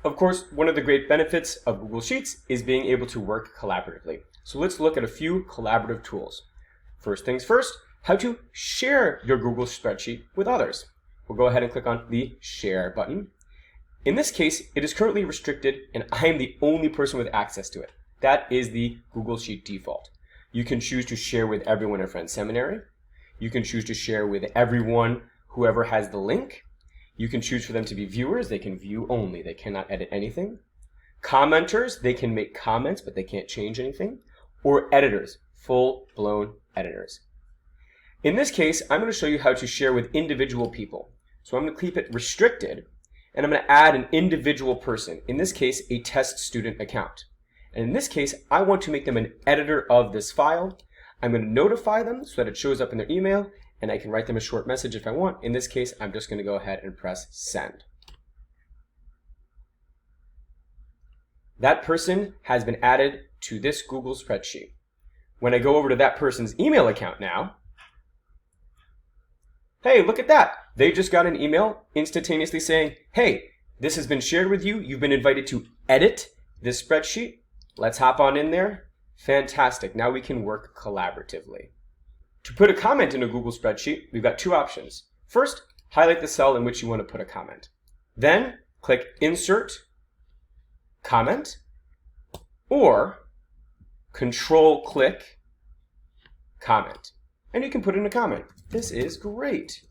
Of course, one of the great benefits of Google Sheets is being able to work collaboratively. So let's look at a few collaborative tools. First things first, how to share your Google spreadsheet with others. We'll go ahead and click on the Share button. In this case, it is currently restricted and I am the only person with access to it. That is the Google Sheet default. You can choose to share with everyone in Friends Seminary. You can choose to share with everyone, whoever has the link. You can choose for them to be viewers. They can view only. They cannot edit anything. Commenters, they can make comments, but they can't change anything. Or editors, full-blown editors. In this case, I'm going to show you how to share with individual people. So I'm going to keep it restricted, and I'm going to add an individual person. In this case, a test student account. And in this case, I want to make them an editor of this file. I'm going to notify them so that it shows up in their email, and I can write them a short message if I want. In this case, I'm just going to go ahead and press send. That person has been added to this Google spreadsheet. When I go over to that person's email account now, hey, look at that. They just got an email instantaneously saying, hey, this has been shared with you. You've been invited to edit this spreadsheet. Let's hop on in there. Fantastic. Now we can work collaboratively. To put a comment in a Google spreadsheet, we've got two options. First, highlight the cell in which you want to put a comment. Then, click Insert, Comment, or Control-click, Comment. And you can put in a comment. This is great.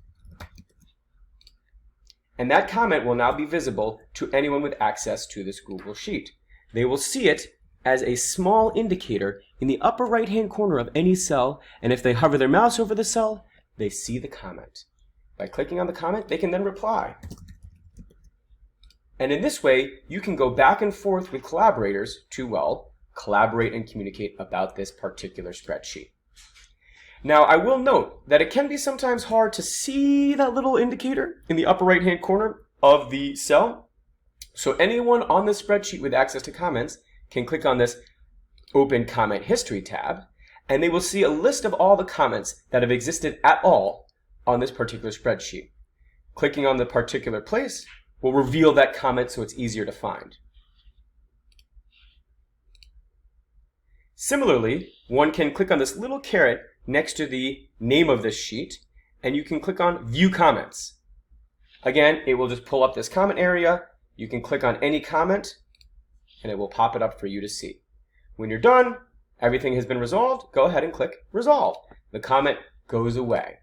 And that comment will now be visible to anyone with access to this Google Sheet. They will see it as a small indicator in the upper right-hand corner of any cell, and if they hover their mouse over the cell, they see the comment. By clicking on the comment, they can then reply. And in this way, you can go back and forth with collaborators to, well, collaborate and communicate about this particular spreadsheet. Now, I will note that it can be sometimes hard to see that little indicator in the upper right-hand corner of the cell. So anyone on the spreadsheet with access to comments can click on this Open Comment History tab, and they will see a list of all the comments that have existed at all on this particular spreadsheet. Clicking on the particular place will reveal that comment so it's easier to find. Similarly, one can click on this little caret next to the name of this sheet, and you can click on View Comments. Again, it will just pull up this comment area. You can click on any comment, and it will pop it up for you to see. When you're done, everything has been resolved, go ahead and click Resolve. The comment goes away.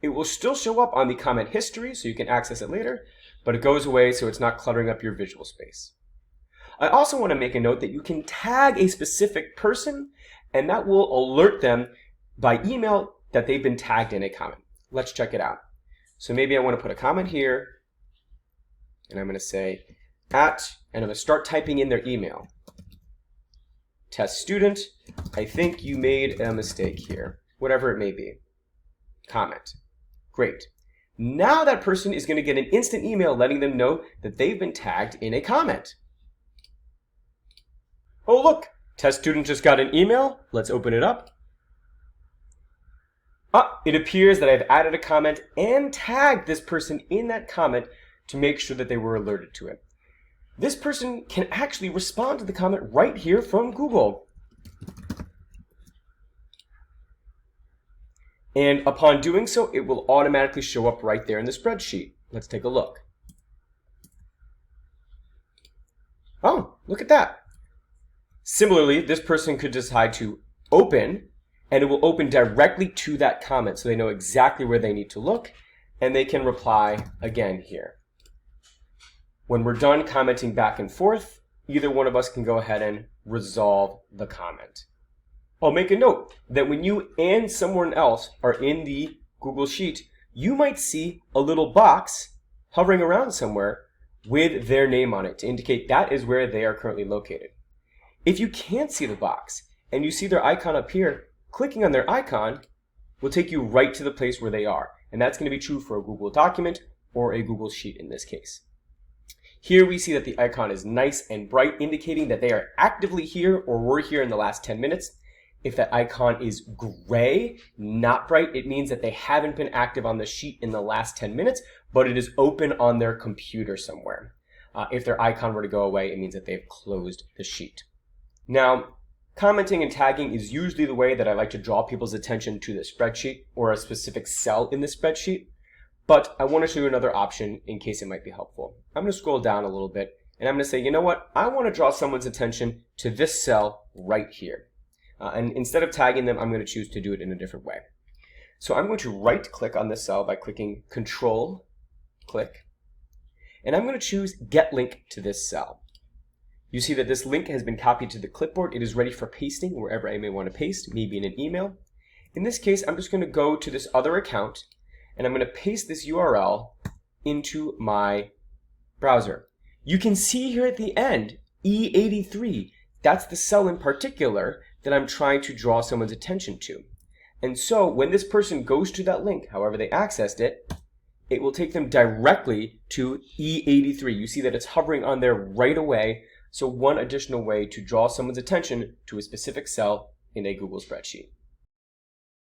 It will still show up on the comment history so you can access it later, but it goes away so it's not cluttering up your visual space. I also want to make a note that you can tag a specific person, and that will alert them by email that they've been tagged in a comment. Let's check it out. So maybe I want to put a comment here, and I'm going to say and I'm going to start typing in their email. Test student, I think you made a mistake here. Whatever it may be. Comment. Great. Now that person is going to get an instant email letting them know that they've been tagged in a comment. Oh look, test student just got an email. Let's open it up. It appears that I've added a comment and tagged this person in that comment to make sure that they were alerted to it. This person can actually respond to the comment right here from Google. And upon doing so, it will automatically show up right there in the spreadsheet. Let's take a look. Oh, look at that. Similarly, this person could decide to open, and it will open directly to that comment so they know exactly where they need to look, and they can reply again here. When we're done commenting back and forth, either one of us can go ahead and resolve the comment. I'll make a note that when you and someone else are in the Google Sheet, you might see a little box hovering around somewhere with their name on it to indicate that is where they are currently located. If you can't see the box and you see their icon up here, clicking on their icon will take you right to the place where they are. And that's going to be true for a Google document or a Google Sheet in this case. Here we see that the icon is nice and bright, indicating that they are actively here or were here in the last 10 minutes. If that icon is gray, not bright, it means that they haven't been active on the sheet in the last 10 minutes, but it is open on their computer somewhere. If their icon were to go away, it means that they've closed the sheet. Now, commenting and tagging is usually the way that I like to draw people's attention to the spreadsheet or a specific cell in the spreadsheet, but I want to show you another option in case it might be helpful. I'm going to scroll down a little bit, and I'm going to say, you know what? I want to draw someone's attention to this cell right here. And instead of tagging them, I'm going to choose to do it in a different way. So I'm going to right-click on this cell by clicking Control-click, and I'm going to choose Get Link to this cell. You see that this link has been copied to the clipboard. It is ready for pasting wherever I may want to paste, maybe in an email. In this case, I'm just going to go to this other account, and I'm going to paste this URL into my browser. You can see here at the end, E83. That's the cell in particular that I'm trying to draw someone's attention to. And so when this person goes to that link, however they accessed it, it will take them directly to E83. You see that it's hovering on there right away. So one additional way to draw someone's attention to a specific cell in a Google spreadsheet.